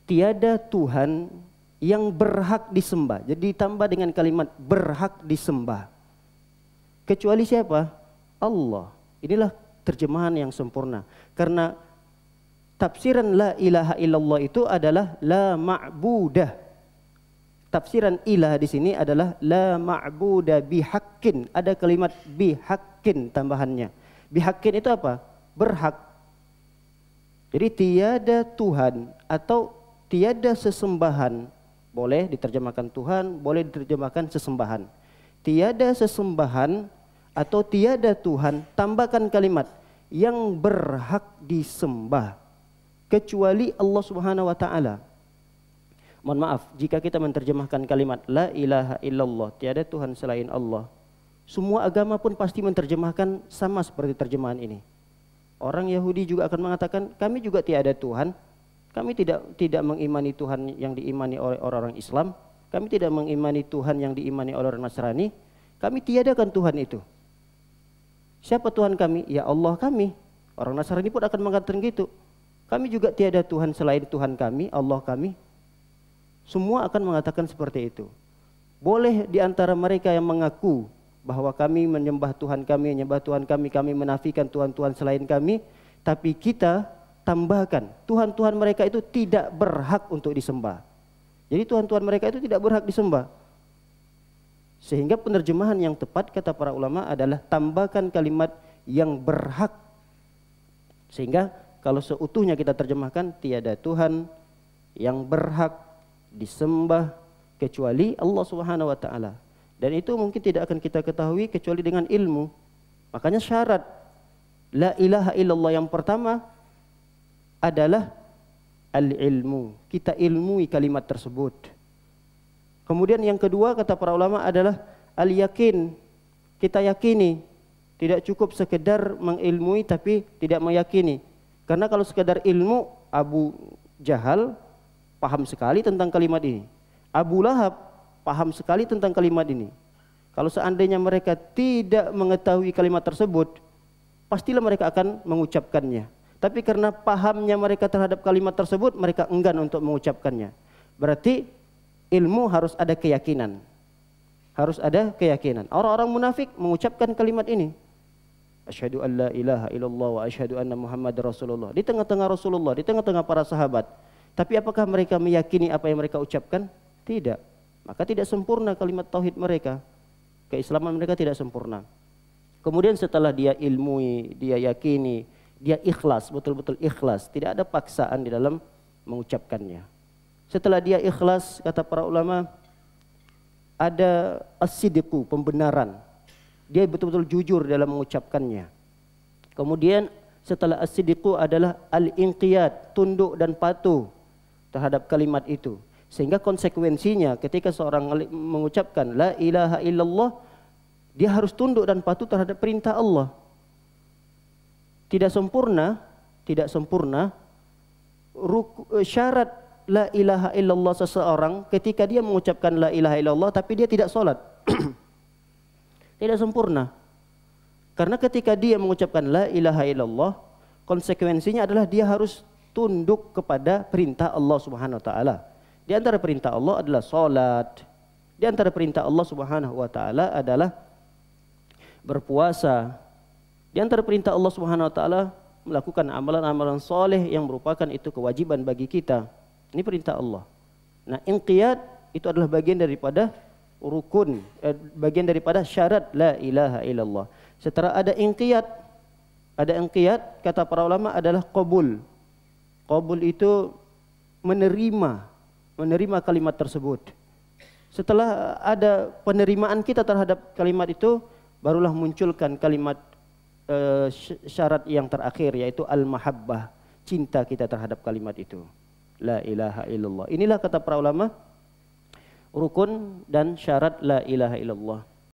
tiada Tuhan yang berhak disembah. Jadi ditambah dengan kalimat berhak disembah. Kecuali siapa? Allah. Inilah terjemahan yang sempurna. Karena tafsiran la ilaha illallah itu adalah la ma'budah. Tafsiran ilah di sini adalah la ma'budah bihaqqin. Ada kalimat bihaqqin tambahannya. Bihaqqin itu apa? Berhak. Jadi tiada Tuhan atau tiada sesembahan. Boleh diterjemahkan Tuhan, boleh diterjemahkan sesembahan. Tiada sesembahan atau tiada Tuhan, tambahkan kalimat yang berhak disembah kecuali Allah Subhanahu wa taala. Mohon maaf jika kita menerjemahkan kalimat la ilaha illallah, tiada Tuhan selain Allah. Semua agama pun pasti menerjemahkan sama seperti terjemahan ini. Orang Yahudi juga akan mengatakan kami juga tiada Tuhan. Kami tidak mengimani Tuhan yang diimani oleh orang-orang Islam. Kami tidak mengimani Tuhan yang diimani oleh orang Nasrani. Kami tiadakan Tuhan itu. Siapa Tuhan kami? Ya Allah kami. Orang Nasrani pun akan mengatakan gitu. Kami juga tiada Tuhan selain Tuhan kami, Allah kami. Semua akan mengatakan seperti itu. Boleh di antara mereka yang mengaku bahwa kami menyembah Tuhan kami, kami menafikan Tuhan-Tuhan selain kami, tapi kita tambahkan Tuhan-Tuhan mereka itu tidak berhak untuk disembah. Jadi Tuhan-Tuhan mereka itu tidak berhak disembah. Sehingga penerjemahan yang tepat kata para ulama adalah tambahkan kalimat yang berhak. Sehingga kalau seutuhnya kita terjemahkan tiada Tuhan yang berhak disembah kecuali Allah Subhanahu wa taala. Dan itu mungkin tidak akan kita ketahui kecuali dengan ilmu. Makanya syarat la ilaha illallah yang pertama adalah al-ilmu. Kita ilmui kalimat tersebut. Kemudian yang kedua kata para ulama adalah al-yakin. Kita yakini. Tidak cukup sekedar mengilmui tapi tidak meyakini. Karena kalau sekedar ilmu, Abu Jahal paham sekali tentang kalimat ini. Abu Lahab paham sekali tentang kalimat ini. Kalau seandainya mereka tidak mengetahui kalimat tersebut, pastilah mereka akan mengucapkannya. Tapi karena pahamnya mereka terhadap kalimat tersebut, mereka enggan untuk mengucapkannya. Berarti ilmu harus ada keyakinan. Harus ada keyakinan. Orang-orang munafik mengucapkan kalimat ini. Asyhadu an la ilaha illallah wa asyhadu anna Muhammadar Rasulullah. Di tengah-tengah Rasulullah, di tengah-tengah para sahabat. Tapi apakah mereka meyakini apa yang mereka ucapkan? Tidak. Maka tidak sempurna kalimat tauhid mereka. Keislaman mereka tidak sempurna. Kemudian setelah dia ilmui, dia yakini, dia ikhlas, betul-betul ikhlas. Tidak ada paksaan di dalam mengucapkannya. Setelah dia ikhlas, kata para ulama, ada as-sidqu, pembenaran. Dia betul-betul jujur dalam mengucapkannya. Kemudian setelah as-sidqu adalah al-inqiyad, tunduk dan patuh terhadap kalimat itu. Sehingga konsekuensinya ketika seorang mengucapkan la ilaha illallah, dia harus tunduk dan patuh terhadap perintah Allah. Tidak sempurna syarat la ilaha illallah seseorang ketika dia mengucapkan la ilaha illallah tapi dia tidak sholat. Tidak sempurna. Karena ketika dia mengucapkan la ilaha illallah, konsekuensinya adalah dia harus tunduk kepada perintah Allah Subhanahu wa taala. Di antara perintah Allah adalah salat. Di antara perintah Allah Subhanahu wa taala adalah berpuasa. Di antara perintah Allah Subhanahu wa taala melakukan amalan-amalan soleh yang merupakan itu kewajiban bagi kita. Ini perintah Allah. Nah, inqiyad itu adalah bagian daripada rukun, bagian daripada syarat la ilaha illallah. Setelah ada inqiyad kata para ulama adalah qabul. Qabul itu menerima kalimat tersebut. Setelah ada penerimaan kita terhadap kalimat itu, barulah munculkan kalimat syarat yang terakhir, yaitu al-mahabbah, cinta kita terhadap kalimat itu. La ilaha illallah. Inilah kata para ulama rukun dan syarat la ilaha illallah.